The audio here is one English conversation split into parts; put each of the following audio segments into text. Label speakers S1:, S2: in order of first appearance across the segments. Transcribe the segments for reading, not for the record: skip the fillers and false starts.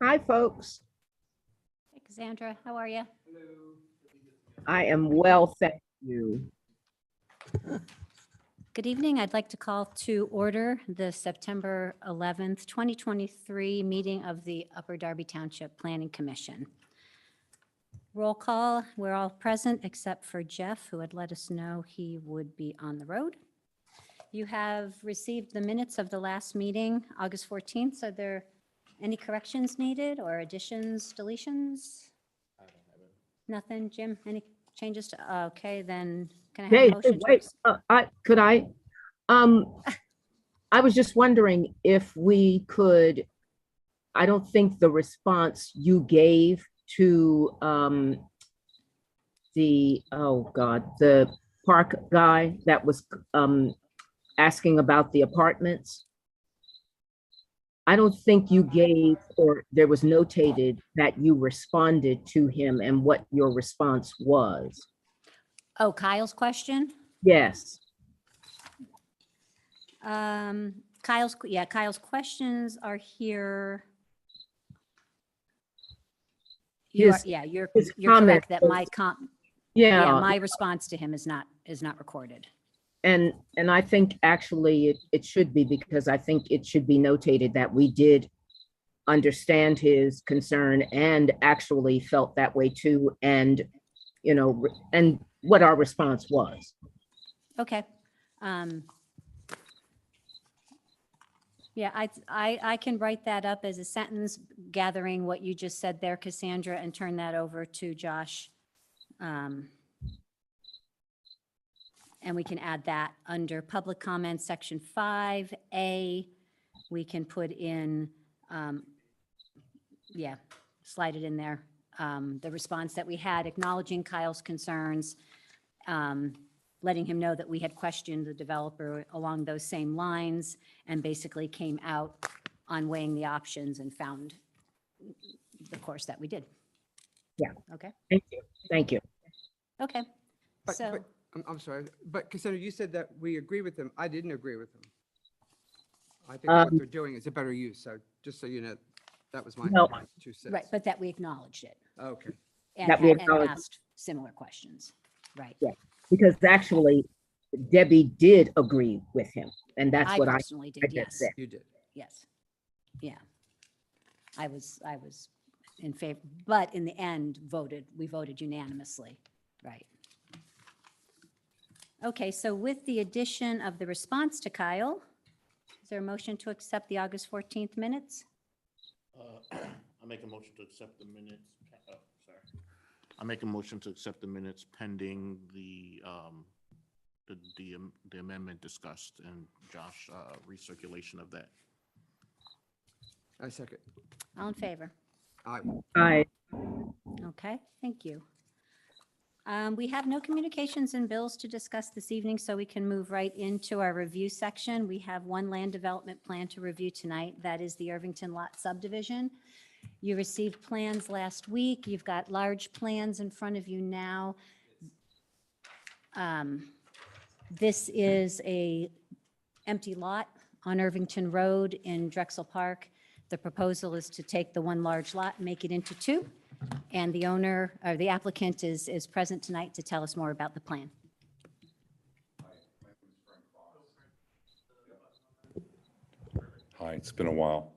S1: Hi, folks.
S2: Hey, Cassandra, how are you?
S1: I am well, thank you.
S2: Good evening. I'd like to call to order the September 11th, 2023 meeting of the Upper Darby Township Planning Commission. Roll call, we're all present except for Jeff, who had let us know he would be on the road. You have received the minutes of the last meeting, August 14th. Are there any corrections needed or additions, deletions? Nothing, Jim? Any changes to, okay, then can I have a
S1: Hey,
S2: motion?
S1: wait, I was just wondering if we could, I don't think the response you gave to, the park guy that was, asking about the apartments. I don't think you gave, or there was notated that you responded to him and what your response was.
S2: Oh, Kyle's question?
S1: Yes.
S2: Kyle's questions are here. You are,
S1: His-
S2: yeah, you're
S1: his
S2: correct that
S1: comment
S2: yeah,
S1: Yeah,
S2: my response to him is not recorded.
S1: and I think actually it should be, because I think it should be notated that we did understand his concern and actually felt that way too, and and what our response was.
S2: Okay. Yeah, I can write that up as a sentence, gathering what you just said there, Cassandra, and turn that over to Josh. And we can add that under public comments, section 5A. We can put in, slide it in there. The response that we had acknowledging Kyle's concerns, letting him know that we had questioned the developer along those same lines, and basically came out on weighing the options and found the course that we did.
S1: Yeah.
S2: Okay.
S1: Thank you. Thank you.
S2: Okay.
S3: But
S2: So,
S3: I'm sorry, but Cassandra, you said that we agree with them. I didn't agree with them. I think
S1: Um,
S3: what they're doing is a better use. So just so you know, that was my
S1: No.
S3: 2 cents.
S2: right, but that we acknowledged it
S3: Okay.
S2: and
S1: That we
S2: and
S1: acknowledged.
S2: asked similar questions. Right.
S1: Yeah, because actually Debbie did agree with him, and that's
S2: I
S1: what
S2: personally
S1: I
S2: did,
S1: just
S2: yes.
S1: said.
S3: You did.
S2: Yes. Yeah. I was in favor, but in the end we voted unanimously, right? Okay, so with the addition of the response to Kyle, is there a motion to accept the August 14th minutes?
S4: I make a motion to accept the minutes. Sorry. I make a motion to accept the minutes pending the amendment discussed and Josh recirculation of that.
S3: I second.
S2: All in favor?
S3: Aye.
S2: Okay, thank you. We have no communications and bills to discuss this evening, so we can move right into our review section. We have one land development plan to review tonight. That is the Irvington Lot subdivision. You received plans last week. You've got large plans in front of you now. This is a empty lot on Irvington Road in Drexel Park. The proposal is to take the one large lot and make it into two. And the owner, or the applicant is present tonight to tell us more about the plan.
S5: Hi, it's been a while.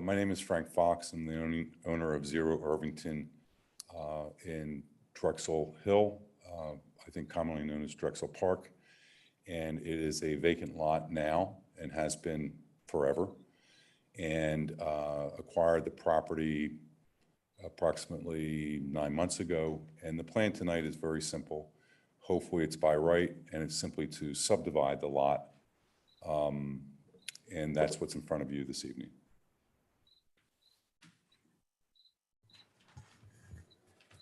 S5: My name is Frank Fox. I'm the owner of Zero Irvington in Drexel Hill, I think commonly known as Drexel Park. And it is a vacant lot now and has been forever. And acquired the property approximately 9 months ago. And the plan tonight is very simple. Hopefully it's by right, and it's simply to subdivide the lot. And that's what's in front of you this evening.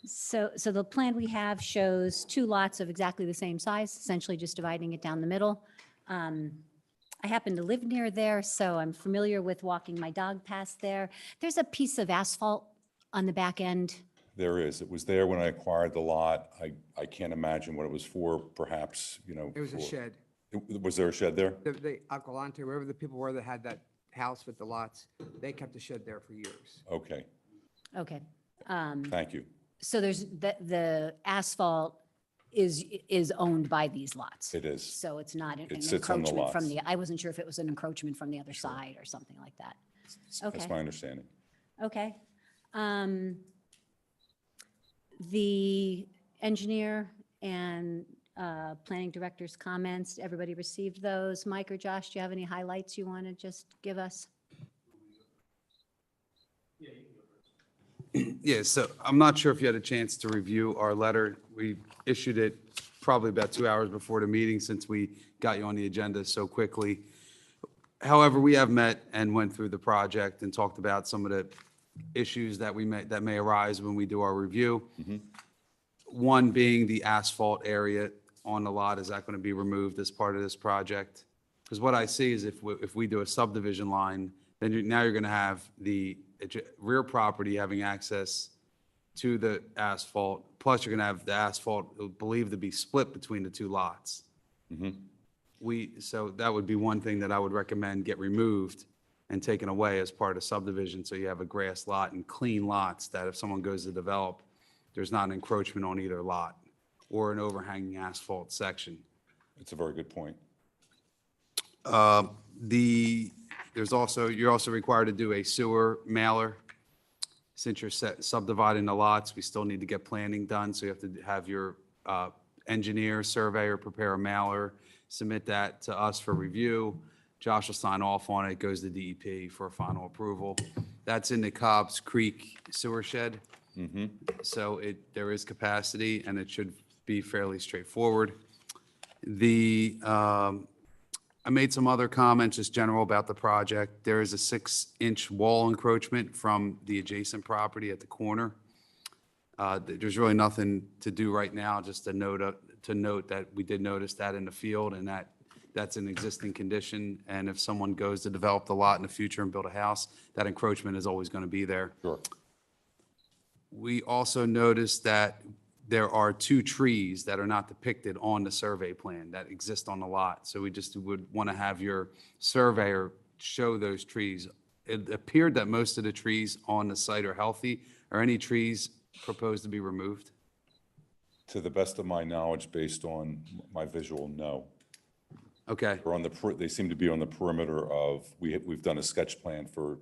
S2: So the plan we have shows two lots of exactly the same size, essentially just dividing it down the middle. I happen to live near there, so I'm familiar with walking my dog past there. There's a piece of asphalt on the back end.
S5: There is. It was there when I acquired the lot. I can't imagine what it was for, perhaps, you know.
S3: It was a
S5: for-
S3: shed.
S5: Was there a shed there?
S3: The Alcalante, wherever the people were that had that house with the lots, they kept the shed there for years.
S5: Okay.
S2: Okay.
S5: Thank you.
S2: So there's, the asphalt is owned by these lots?
S5: It is.
S2: So it's not an
S5: It sits on the
S2: encroachment from
S5: lots.
S2: I wasn't sure if it was an encroachment from the other side or something like that. Okay.
S5: That's my understanding.
S2: Okay. The engineer and planning director's comments, everybody received those. Mike or Josh, do you have any highlights you want to just give us?
S6: Yeah, so I'm not sure if you had a chance to review our letter. We issued it probably about 2 hours before the meeting since we got you on the agenda so quickly. However, we have met and went through the project and talked about some of the issues that that may arise when we do our review. One being the asphalt area on the lot, is that going to be removed as part of this project? Because what I see is if we do a subdivision line, then now you're going to have the rear property having access to the asphalt, plus you're going to have the asphalt believed to be split between the two lots. So that would be one thing that I would recommend get removed and taken away as part of subdivision, so you have a grass lot and clean lots that if someone goes to develop, there's not an encroachment on either lot or an overhanging asphalt section.
S5: It's a very good point.
S6: You're also required to do a sewer mailer. Since you're subdividing the lots, we still need to get planning done, so you have to have your engineer, surveyor prepare a mailer, submit that to us for review. Josh will sign off on it, goes to DEP for final approval. That's in the Cobb's Creek sewer shed. So there is capacity, and it should be fairly straightforward. I made some other comments, just general about the project. There is a 6-inch wall encroachment from the adjacent property at the corner. There's really nothing to do right now, just to note that we did notice that in the field, and that's an existing condition. And if someone goes to develop the lot in the future and build a house, that encroachment is always going to be there.
S5: Sure.
S6: We also noticed that there are 2 trees that are not depicted on the survey plan that exist on the lot. So we just would want to have your surveyor show those trees. It appeared that most of the trees on the site are healthy. Are any trees proposed to be removed?
S5: To the best of my knowledge, based on my visual, no.
S6: Okay,
S5: They seem to be on the perimeter of, we've done a sketch plan for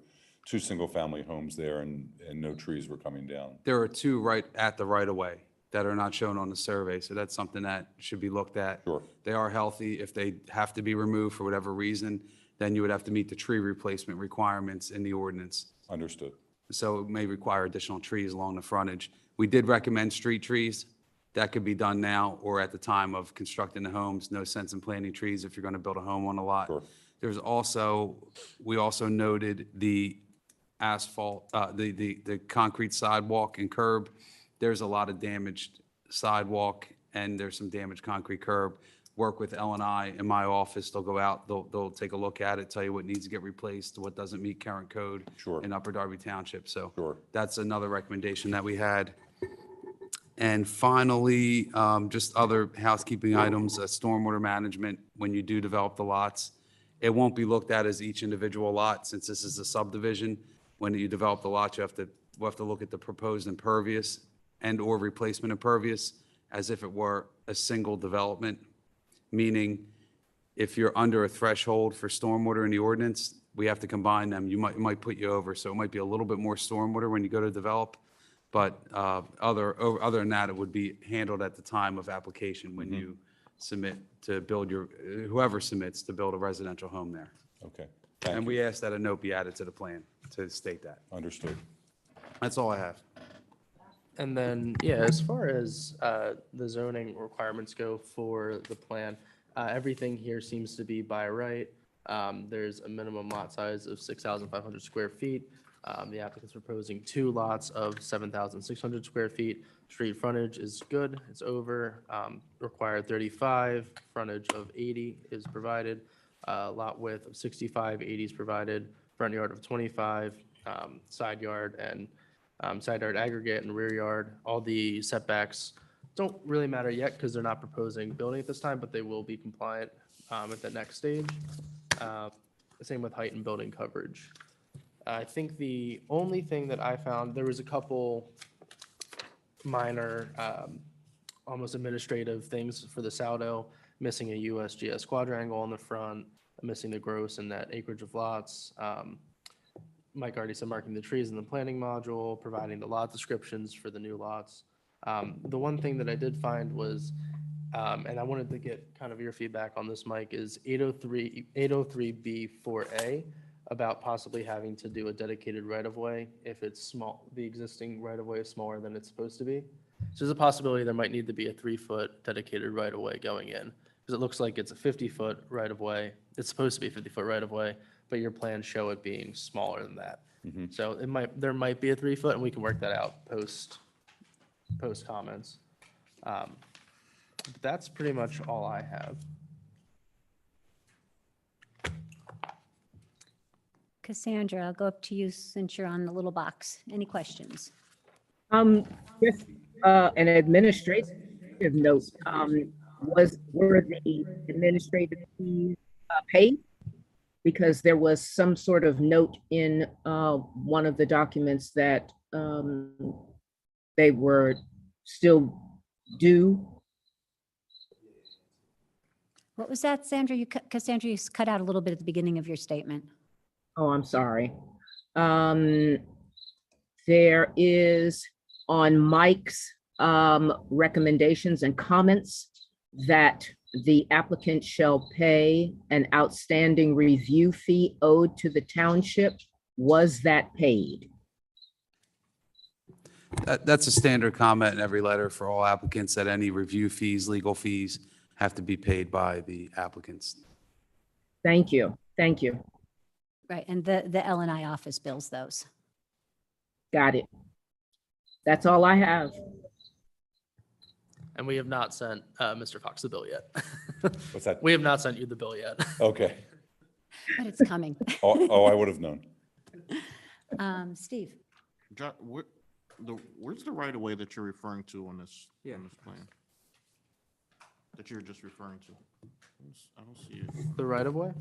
S5: 2 single-family homes there, and no trees were coming down.
S6: there are 2 right at the right-of-way that are not shown on the survey, so that's something that should be looked at.
S5: Sure.
S6: They are healthy. If they have to be removed for whatever reason, then you would have to meet the tree replacement requirements in the ordinance.
S5: Understood.
S6: So it may require additional trees along the frontage. We did recommend street trees. That could be done now or at the time of constructing the homes. No sense in planting trees if you're going to build a home on a lot.
S5: Sure.
S6: We also noted the asphalt, the concrete sidewalk and curb. There's a lot of damaged sidewalk and there's some damaged concrete curb. Work with L&I in my office. They'll go out, they'll take a look at it, tell you what needs to get replaced, what doesn't meet current code
S5: Sure.
S6: in Upper Darby Township. So
S5: Sure.
S6: that's another recommendation that we had. And finally, just other housekeeping items, stormwater management, when you do develop the lots, it won't be looked at as each individual lot since this is a subdivision. When you develop the lot, we'll have to look at the proposed impervious and/or replacement impervious as if it were a single development, meaning if you're under a threshold for stormwater in the ordinance, we have to combine them. It might put you over, so it might be a little bit more stormwater when you go to develop. But other than that, it would be handled at the time of application when you submit to build whoever submits to build a residential home there.
S5: Okay.
S6: And
S5: Thank you.
S6: we ask that a note be added to the plan to state that.
S5: Understood.
S6: That's all I have.
S7: And then, yeah, as far as the zoning requirements go for the plan, everything here seems to be by right. There's a minimum lot size of 6,500 square feet. The applicant's proposing 2 lots of 7,600 square feet. Street frontage is good, it's over. Required 35, frontage of 80 is provided. Lot width of 65, 80 is provided. Front yard of 25, side yard and side yard aggregate and rear yard. All the setbacks don't really matter yet because they're not proposing building at this time, but they will be compliant at the next stage. Same with height and building coverage. I think the only thing that I found, there was a couple minor, almost administrative things for the Saldo, missing a USGS quadrangle on the front, missing the gross and net acreage of lots. Mike already said marking the trees in the planning module, providing the lot descriptions for the new lots. The one thing that I did find was, and I wanted to get kind of your feedback on this, Mike, is 803B4A about possibly having to do a dedicated right-of-way if it's small, the existing right-of-way is smaller than it's supposed to be. So there's a possibility there might need to be a 3-foot dedicated right-of-way going in, because it looks like it's a 50-foot right-of-way. It's supposed to be a 50-foot right-of-way, but your plans show it being smaller than that. So there might be a 3-foot, and we can work that out post comments. But that's pretty much all I have.
S2: Cassandra, I'll go up to you since you're on the little box. Any questions?
S1: Just an administrative note, were the administrative fees paid? Because there was some sort of note in one of the documents that they were still due.
S2: What was that, Sandra? Cassandra, you cut out a little bit at the beginning of your statement.
S1: Oh, I'm sorry. There is on Mike's recommendations and comments that the applicant shall pay an outstanding review fee owed to the township. Was that paid?
S6: That's a standard comment in every letter for all applicants, that any review fees, legal fees have to be paid by the applicants.
S1: Thank you. Thank you.
S2: Right, and the L&I office bills those.
S1: Got it. That's all I have.
S7: And we have not sent Mr. Fox the bill yet.
S5: What's that?
S7: We have not sent you the bill yet.
S5: Okay.
S2: But it's coming.
S5: Oh, I would have known.
S2: Steve?
S4: Where's the right of way that you're referring to on this
S3: Yeah.
S4: plan? That you're just referring to? I don't see it.
S7: The right-of-way?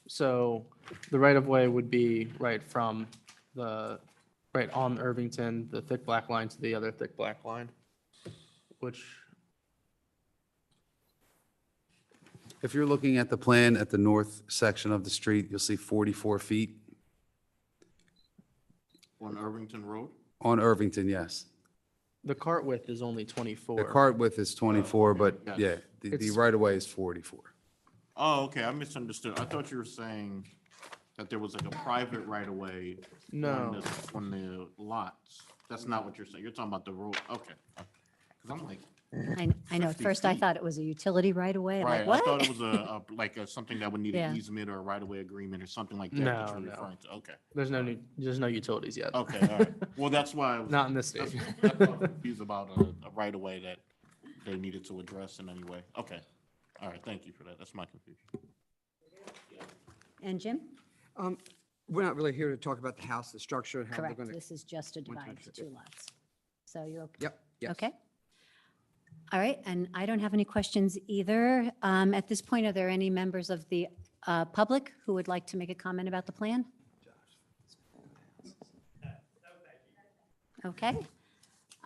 S7: So the right-of-way would be right from right on Irvington, the thick black line to the other thick black line, which,
S6: If you're looking at the plan at the north section of the street, you'll see 44 feet
S4: On Irvington Road?
S6: on Irvington, yes.
S7: the cart width is only 24.
S6: The cart width is 24, but
S4: Yes.
S6: yeah, the
S7: It's-
S6: right-of-way is 44.
S4: Oh, okay, I misunderstood. I thought you were saying that there was like a private right of way
S7: No.
S4: on the lots. That's not what you're saying. You're talking about the road. Okay. Because I'm like,
S2: I know, at
S4: 50
S2: first I
S4: feet.
S2: thought it was a utility right away. I'm
S4: right,
S2: like,
S4: I thought
S2: what?
S4: it was like something that would need
S2: Yeah.
S4: an easement or a right of way agreement or something like that
S7: No,
S4: that you're
S7: no.
S4: referring to. Okay,
S7: There's no utilities yet.
S4: okay, all right. Well, that's why I was.
S7: Not in this
S4: That's
S7: stage.
S4: that's why I was confused about a right of way that they needed to address in any way. Okay, all right, thank you for that. That's my confusion.
S2: And Jim?
S3: We're not really here to talk about the house, the structure, and how they're
S2: Correct,
S3: going to.
S2: this is just a
S3: one
S2: divide
S3: township,
S2: to two lots. So you're okay?
S3: Yep, yes.
S2: Okay. All right, and I don't have any questions either. At this point, are there any members of the public who would like to make a comment about the plan? Okay,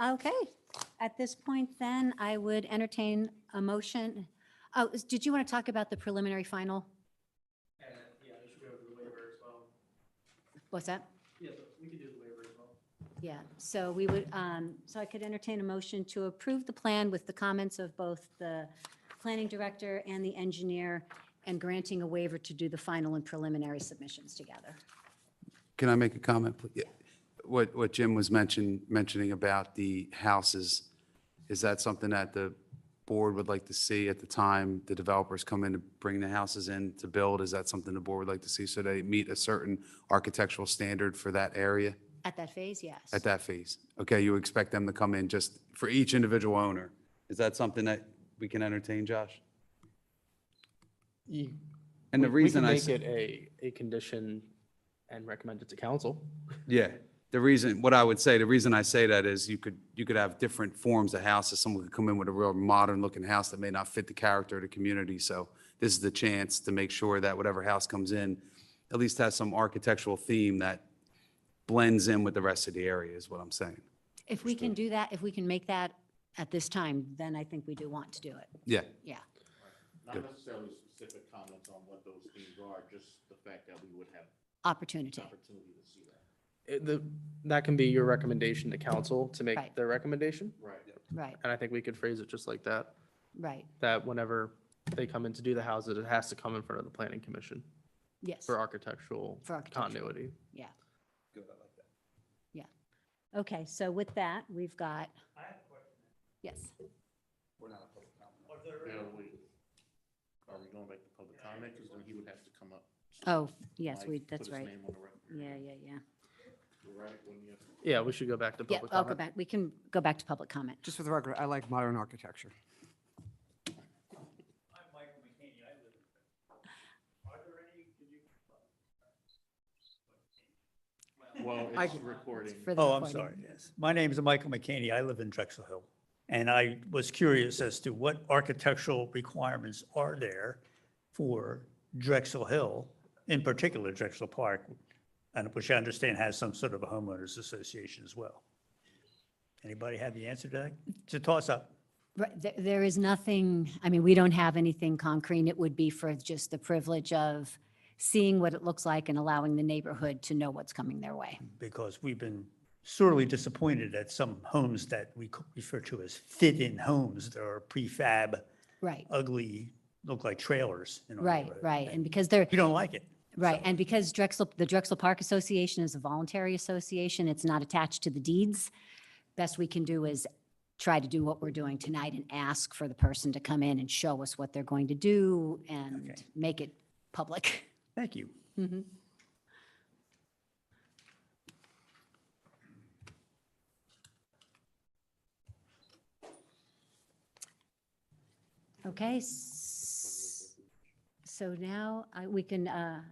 S2: okay. At this point, then, I would entertain a motion. Oh, did you want to talk about the preliminary final? What's that? Yeah, so we would, so I could entertain a motion to approve the plan with the comments of both the planning director and the engineer, and granting a waiver to do the final and preliminary submissions together.
S6: Can I make a comment? please? Yeah. What Jim was mentioning about the houses, is that something that the board would like to see at the time the developers come in to bring the houses in to build? Is that something the board would like to see, so they meet a certain architectural standard for that area
S2: At that phase, yes.
S6: at that phase? Okay, you expect them to come in just for each individual owner. Is that something that we can entertain, Josh? And the reason I
S7: We
S6: said.
S7: can make it a condition and recommend it to council.
S6: Yeah, the reason, what I would say, the reason I say that is you could have different forms of houses. Someone could come in with a real modern looking house that may not fit the character of the community. So this is the chance to make sure that whatever house comes in at least has some architectural theme that blends in with the rest of the area is what I'm saying.
S2: If we can do that, if we can make that at this time, then I think we do want to do it.
S6: Yeah.
S2: Yeah.
S4: Not necessarily specific comments on what those themes are, just the fact that we would have
S2: Opportunity.
S4: opportunity to see that.
S7: That can be your recommendation to council to make
S2: Right.
S7: their recommendation.
S4: Right.
S2: Right,
S7: And I think we could phrase it just like that,
S2: right.
S7: that whenever they come in to do the houses, it has to come in front of the planning commission
S2: Yes.
S7: for architectural
S2: For architectural.
S7: continuity.
S2: Yeah. Yeah. Okay, so with that, we've got. Yes.
S4: Yeah, we, are we going back to public comment? Because then he would have to come up.
S2: Oh, yes,
S4: Mike,
S2: that's
S4: put his
S2: right.
S4: name on the record.
S2: Yeah.
S4: You're right, when you have-
S7: Yeah, we should go back to
S2: Yeah,
S7: public
S2: I'll go
S7: comment.
S2: back. We can go back to public comment.
S3: Just for the record, I like modern architecture.
S4: Well,
S3: I
S4: it's
S3: can-
S4: recording.
S2: For the
S8: Oh, I'm
S2: recording.
S8: sorry, yes. My name is Michael McCaney. I live in Drexel Hill. And I was curious as to what architectural requirements are there for Drexel Hill, in particular Drexel Park, and which I understand has some sort of a homeowners association as well. Anybody have the answer to that? It's a toss-up.
S2: Right, there is nothing, I mean, we don't have anything concrete. It would be for just the privilege of seeing what it looks like and allowing the neighborhood to know what's coming their way.
S8: Because we've been sorely disappointed at some homes that we refer to as fit-in homes that are prefab,
S2: Right,
S8: ugly, look like trailers. in our
S2: right,
S8: neighborhood.
S2: right. And because they're,
S8: We don't like it.
S2: right, and because the Drexel Park Association is a voluntary association, it's not attached to the deeds. Best we can do is try to do what we're doing tonight and ask for the person to come in and show us what they're going to do and
S8: Okay.
S2: make it public.
S8: Thank you.
S2: Mhm. Okay, so now we can,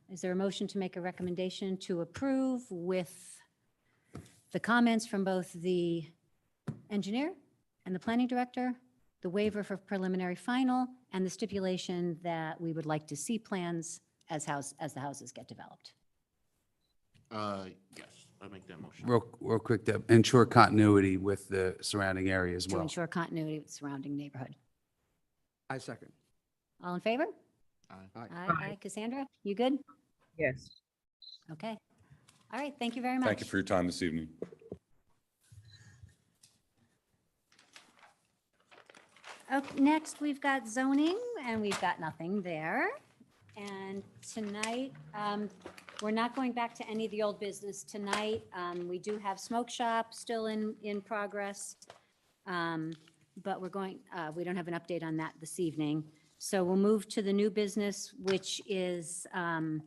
S2: is there a motion to make a recommendation to approve with the comments from both the engineer and the planning director, the waiver for preliminary final, and the stipulation that we would like to see plans as the houses get developed?
S4: Yes, I make that motion.
S6: Real quick, to ensure continuity with the surrounding area as
S2: To
S6: well.
S2: ensure continuity with surrounding neighborhood.
S3: I second.
S2: All in favor?
S4: Aye.
S2: Aye. Cassandra, you good?
S1: Yes.
S2: Okay. All right, thank you very much.
S5: Thank you for your time this evening.
S2: Okay, next, we've got zoning, and we've got nothing there. And tonight, we're not going back to any of the old business tonight. We do have smoke shop still in progress. But we don't have an update on that this evening. So we'll move to the new business, which is, the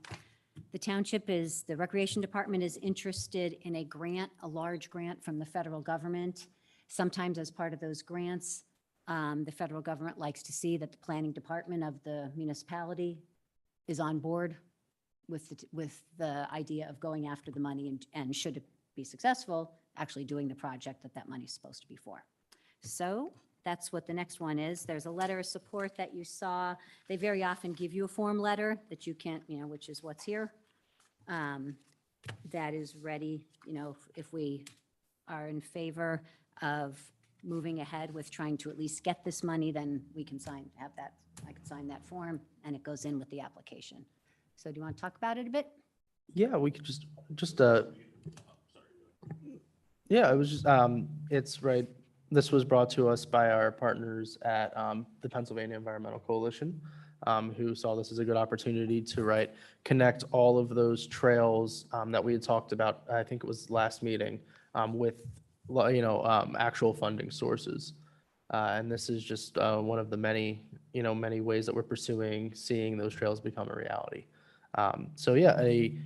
S2: Recreation Department is interested in a grant, a large grant from the federal government. Sometimes as part of those grants, the federal government likes to see that the planning department of the municipality is on board with the idea of going after the money and should it be successful, actually doing the project that money's supposed to be for. So that's what the next one is. There's a letter of support that you saw. They very often give you a form letter that you can't, which is what's here. That is ready, if we are in favor of moving ahead with trying to at least get this money, then we can I can sign that form and it goes in with the application. So do you want to talk about it a bit?
S7: Yeah, we could yeah, it was just, it's right, this was brought to us by our partners at the Pennsylvania Environmental Coalition, who saw this as a good opportunity to, connect all of those trails that we had talked about, I think it was last meeting, with, actual funding sources. And this is just one of the many ways that we're pursuing seeing those trails become a reality. So yeah, a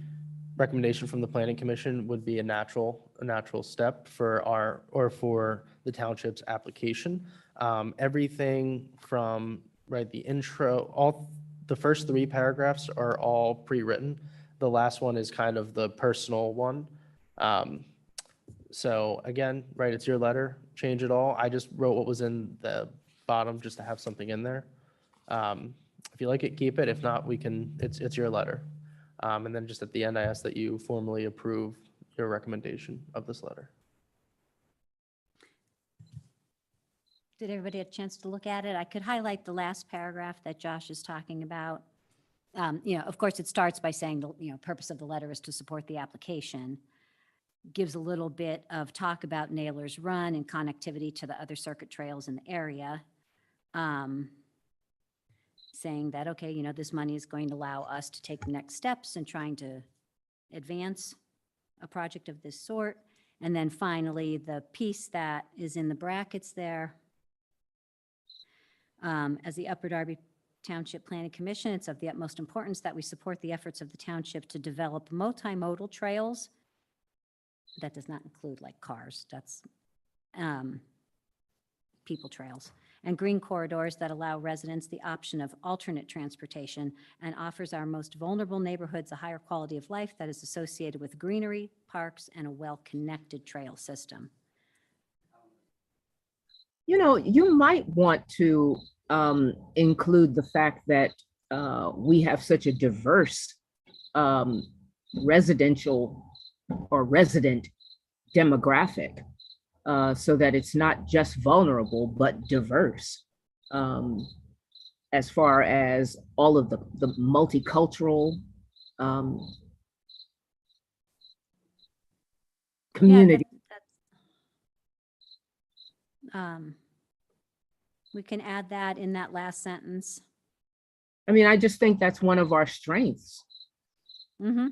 S7: recommendation from the Planning Commission would be a natural step for the township's application. Everything from, the intro, the first 3 paragraphs are all pre-written. The last one is kind of the personal one. So again, it's your letter, change it all. I just wrote what was in the bottom just to have something in there. If you like it, keep it. If not, it's your letter. And then just at the end, I ask that you formally approve your recommendation of this letter.
S2: Did everybody have a chance to look at it? I could highlight the last paragraph that Josh is talking about. Of course, it starts by saying, the purpose of the letter is to support the application. Gives a little bit of talk about Naylor's Run and connectivity to the other circuit trails in the area. Saying that, okay, this money is going to allow us to take the next steps in trying to advance a project of this sort. And then finally, the piece that is in the brackets there, as the Upper Darby Township Planning Commission, it's of the utmost importance that we support the efforts of the township to develop multimodal trails. That does not include like cars, that's people trails, and green corridors that allow residents the option of alternate transportation and offers our most vulnerable neighborhoods a higher quality of life that is associated with greenery, parks, and a well-connected trail system.
S1: You might want to include the fact that we have such a diverse residential or resident demographic, so that it's not just vulnerable, but diverse, as far as all of the multicultural community.
S2: We can add that in that last sentence.
S1: I just think that's one of our strengths.
S2: Mm-hmm.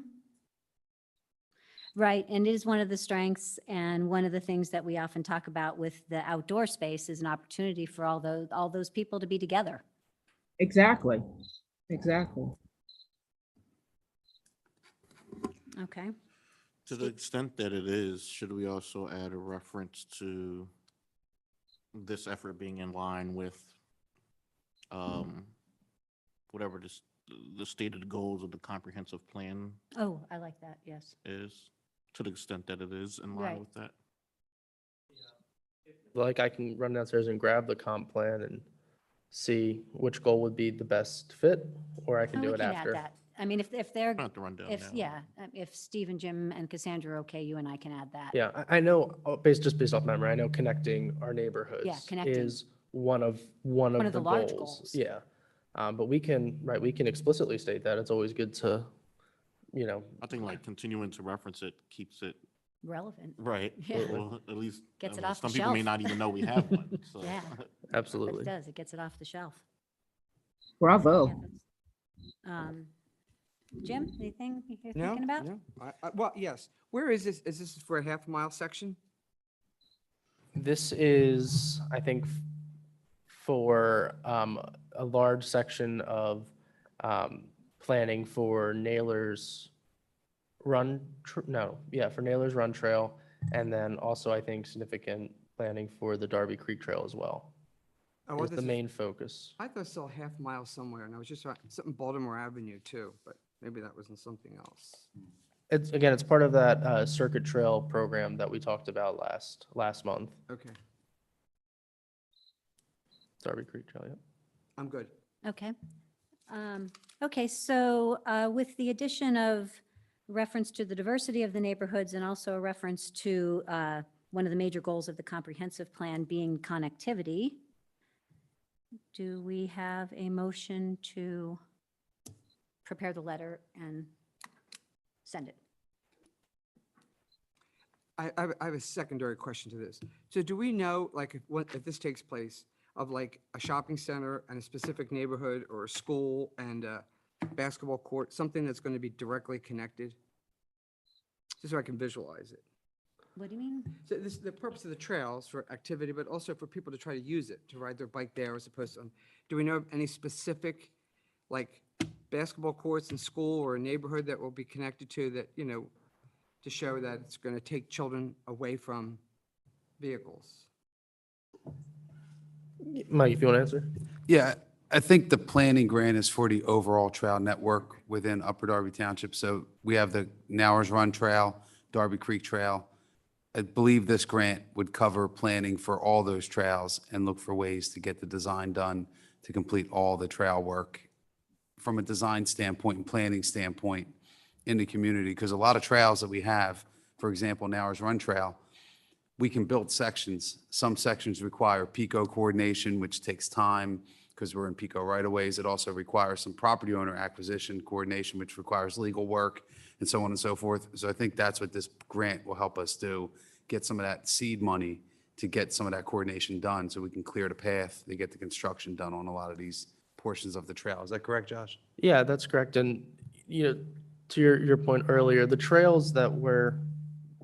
S2: Right, and it is one of the strengths, and one of the things that we often talk about with the outdoor space is an opportunity for all those people to be together.
S1: Exactly.
S2: Okay.
S4: To the extent that it is, should we also add a reference to this effort being in line with whatever the stated goals of the comprehensive plan
S2: Oh, I like that, yes.
S4: is, to the extent that it is in line
S2: Right.
S4: with that?
S7: Like I can run downstairs and grab the comp plan and see which goal would be the best fit, or I can
S2: Oh,
S7: do
S2: we
S7: it
S2: can add
S7: after.
S2: that. I mean, if they're,
S4: I don't have to run down now.
S2: if Steve and Jim and Cassandra are okay, you and I can add that.
S7: Yeah, I know, just based off memory, I know connecting our neighborhoods
S2: connecting.
S7: is one of
S2: of
S7: the
S2: the large
S7: goals.
S2: goals.
S7: Yeah. But we can explicitly state that. It's always good to,
S4: I think like continuing to reference it keeps it
S2: Relevant.
S4: right.
S2: Yeah.
S4: Well, at least
S2: Gets it
S4: I mean,
S2: off the
S4: some people may
S2: shelf.
S4: not even know we have one. So
S2: Yeah.
S7: absolutely.
S2: It does, it gets it off the shelf.
S1: Bravo.
S2: Yeah, Jim, anything you're
S3: No,
S2: thinking about?
S3: no. Well, yes. Where is this? Is this for a half-mile section?
S7: This is, I think, for a large section of planning for Naylor's Run, for Naylor's Run Trail, and then also, I think, significant planning for the Darby Creek Trail as well.
S3: Oh,
S7: Is the main focus.
S3: I thought I saw a half-mile somewhere, and I was just something Baltimore Avenue too, but maybe that wasn't something else.
S7: It's part of that circuit trail program that we talked about last month,
S3: Okay,
S7: Darby Creek Trail, yeah.
S3: I'm good.
S2: Okay. Okay, so with the addition of reference to the diversity of the neighborhoods and also a reference to one of the major goals of the comprehensive plan being connectivity, do we have a motion to prepare the letter and send it?
S3: I have a secondary question to this. So do we know, like, if this takes place, of like a shopping center and a specific neighborhood or a school and a basketball court, something that's going to be directly connected? Just so I can visualize it.
S2: What do you mean?
S3: So the purpose of the trails for activity, but also for people to try to use it, to ride their bike there as opposed to, do we know of any specific, like, basketball courts in school or a neighborhood that will be connected to that, to show that it's going to take children away from vehicles?
S7: Mike, if you want to answer?
S6: Yeah, I think the planning grant is for the overall trail network within Upper Darby Township. So we have the Nowers Run Trail, Darby Creek Trail. I believe this grant would cover planning for all those trails and look for ways to get the design done to complete all the trail work from a design standpoint and planning standpoint in the community. Because a lot of trails that we have for example, Nowers Run Trail, we can build sections. Some sections require PICO coordination, which takes time because we're in PICO right-of-ways. It also requires some property owner acquisition coordination, which requires legal work and so on and so forth. So I think that's what this grant will help us do, get some of that seed money to get some of that coordination done so we can clear the path to get the construction done on a lot of these portions of the trail. Is that correct, Josh?
S7: Yeah, that's correct. And, to your point earlier, the trails that we're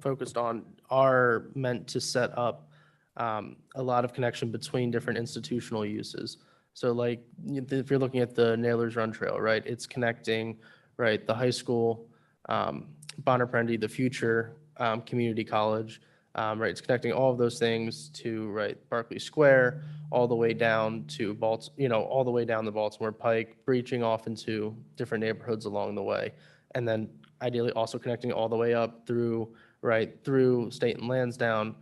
S7: focused on are meant to set up a lot of connection between different institutional uses. So like, if you're looking at the Nailers Run Trail, right, it's connecting, right, the high school, Bonner Prendy, the future community college, right, it's connecting all of those things to, right, Berkeley Square, all the way down to all the way down the Baltimore Pike, breaching off into different neighborhoods along the way. And then ideally also connecting all the way up through, right, through State and Lansdowne,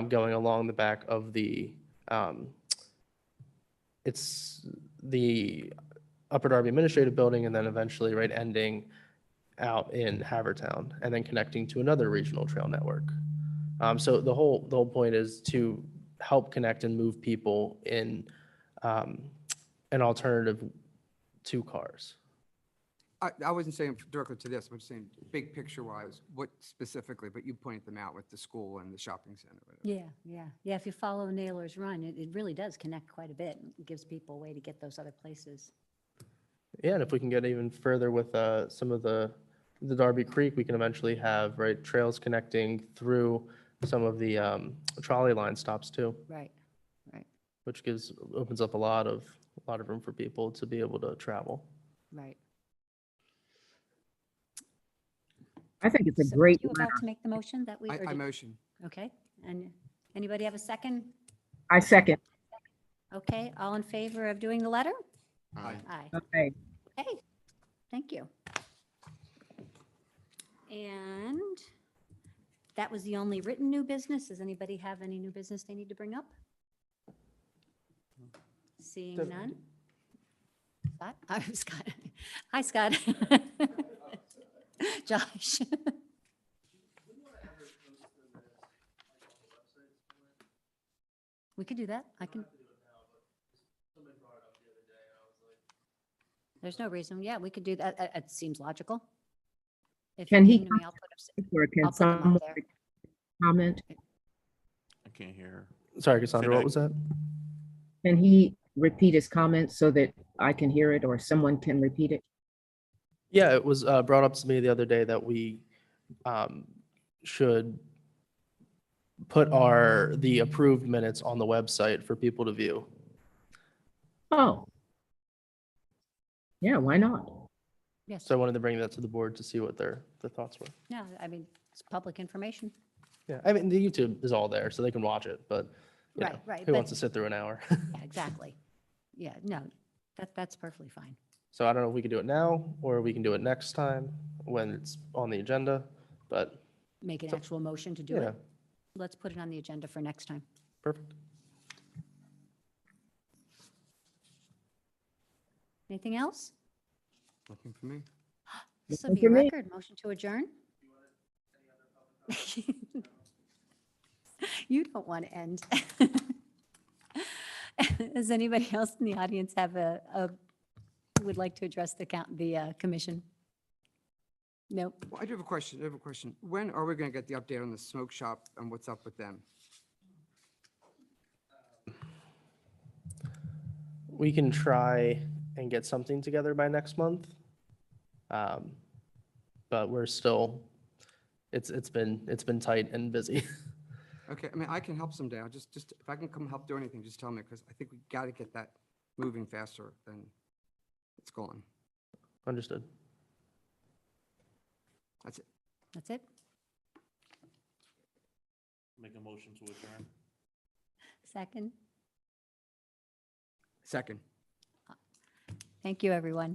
S7: going along the back of it's the Upper Darby Administrative Building, and then eventually, right, ending out in Havertown, and then connecting to another regional trail network. So the whole point is to help connect and move people in an alternative to cars.
S3: I wasn't saying directly to this, I'm just saying big picture wise, what specifically, but you pointed them out with the school and the shopping center. whatever.
S2: Yeah. If you follow Nailers Run, it really does connect quite a bit. It gives people a way to get those other places.
S7: Yeah, and if we can get even further with some of the Darby Creek, we can eventually have, right, trails connecting through some of the trolley line stops too,
S2: Right.
S7: which opens up a lot of room for people to be able to travel.
S2: Right.
S1: I think it's a
S2: So
S1: great
S2: you about
S1: letter.
S2: to make the motion that we, or
S3: I
S2: did-
S3: motion.
S2: okay, and anybody have a second?
S1: I second.
S2: Okay, all in favor of doing the letter?
S4: Aye.
S2: Aye.
S1: Okay.
S2: Okay, thank you. And that was the only written new business. Does anybody have any new business they need to bring up? Seeing none? Scott? Scott. Hi, Scott. Josh. We could do that. I can. There's no reason. Yeah, we could do that. It seems logical. If you
S1: Can he
S2: give me, I'll put up.
S1: Or can
S2: I'll put them up
S1: someone
S2: there.
S1: comment?
S4: I can't hear.
S7: Sorry, Cassandra,
S4: Should I-
S7: what was that?
S1: Can he repeat his comment so that I can hear it or someone can repeat it?
S7: Yeah, it was brought up to me the other day that we should put the approved minutes on the website for people to view.
S1: Oh. Yeah, why not?
S2: Yes.
S7: So I wanted to bring that to the board to see what their thoughts were.
S2: No, I mean, it's public information.
S7: Yeah, I mean, the YouTube is all there, so they can watch it, but, you know,
S2: Right,
S7: who
S2: but-
S7: wants to sit through an hour?
S2: Yeah, exactly. Yeah, no, that's perfectly fine.
S7: So I don't know if we can do it now, or we can do it next time when it's on the agenda, but,
S2: Make an
S7: So-
S2: actual motion to do
S7: yeah,
S2: it. Let's put it on the agenda for next time.
S7: perfect.
S2: Anything else?
S3: Nothing for me.
S2: This will
S1: Nothing
S2: be a
S1: for me.
S2: record. Motion to adjourn? You don't want to end. Does anybody else in the audience have would like to address the commission? Nope.
S3: Well, I do have a question. When are we going to get the update on the smoke shop and what's up with them?
S7: We can try and get something together by next month. But we're still, it's been tight and busy.
S3: Okay, I mean, I can help someday. I'll just, if I can come help do anything, just tell me, because I think we got to get that moving faster than it's going.
S7: Understood.
S3: That's it.
S2: That's it?
S4: Make a motion to adjourn.
S2: Second?
S3: Second.
S2: Thank you, everyone.